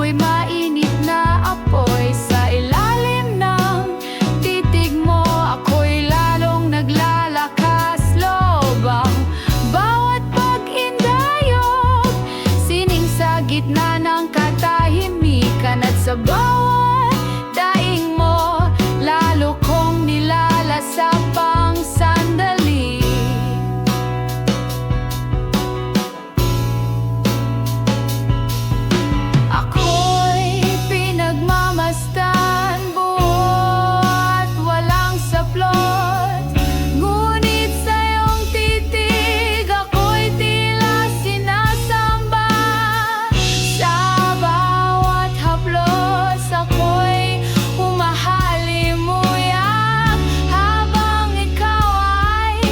Amoy mainit na apoy sa ilalim ng titig mo. Ako'y lalong naglalakas loob. Ang bawat pag-indayog, sining sa gitna ng katahimikan. At sa bawat daing mo, lalo kong nilalasap ang sandali. Ako'y pinagmamasdan, buo at walang saplot. Ngunit sa iyong titig, ako'y tila sinasamba. Sa bawat haplos, ako'y humahalimuyak, habang ikaw ay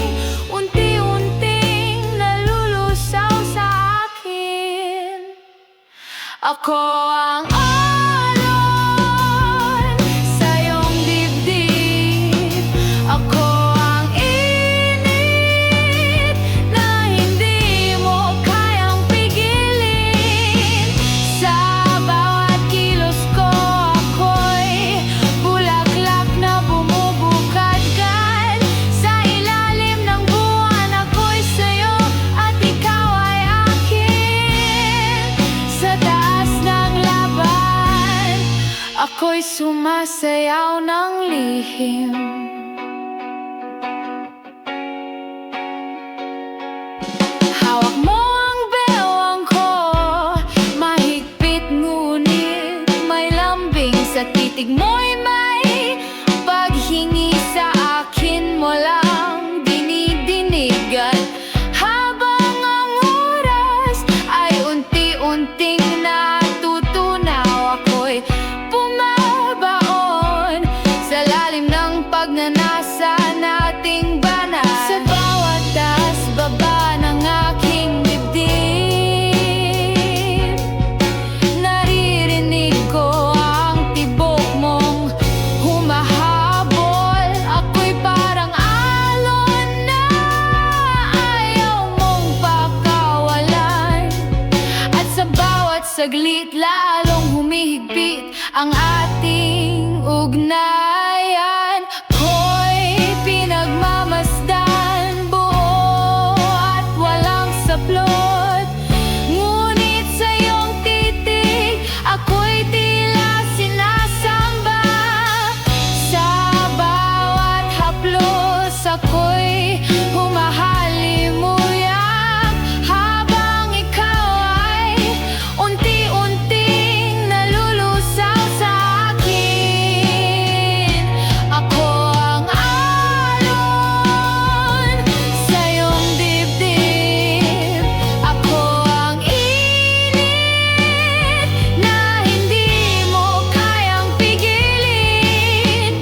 unti-unting nalulusaw sa akin. Ako ang alon sa iyong dibdib. Ako ang init na hindi mo kayang pigilin. Sa bawat kilos ko, ako'y bulaklak na bumubukadkad. Sa ilalim ng buwan, ako'y sa'yo at ikaw ay akin. Sa taas ng laban, ako'y sumasayaw ng lihim. Hawak mo ang bewang ko, mahigpit ngunit may lambing. Sa titig mo'y may paghingi, sa akin mo lang dinidinig. At habang ang oras ay unti-unting natutunaw, ako'y pumabaon sa lalim ng pagnanasa nating banal. Sa bawat taas baba ng aking dibdib, naririnig ko ang tibok mong humahabol. Ako'y parang alon na ayaw mong pakawalan. At sa bawat saglit, lalong humihigpit ang ating ugnayan. Ako'y pinagmamasdan, buo at walang saplot. Ngunit sa iyong titig, ako'y tila sinasamba. Sa bawat haplos, ako'y humahalimuyak, habang ikaw ay unti-unting nalulusaw sa akin. Ako ang alon sa iyong dibdib. Ako ang init na hindi mo kayang pigilin.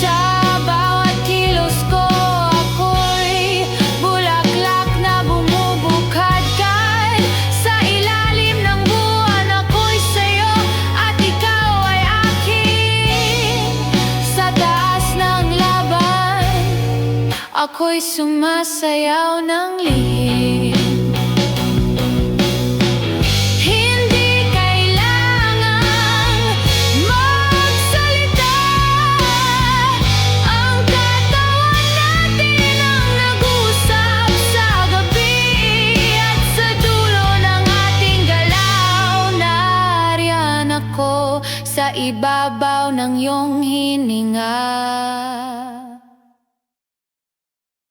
Sa bawat kilos ko, ako'y bulaklak na bumubukadkad. Sa ilalim ng buwan, ako'y sa'yo at ikaw ay akin. Sa taas ng laban, ako'y sumasayaw ng lihim. Hindi kailangang magsalita, ang katawan natin ang nag-usap sa gabi. At sa dulo ng ating galaw, nariyan ako sa ibabaw ng iyong hininga.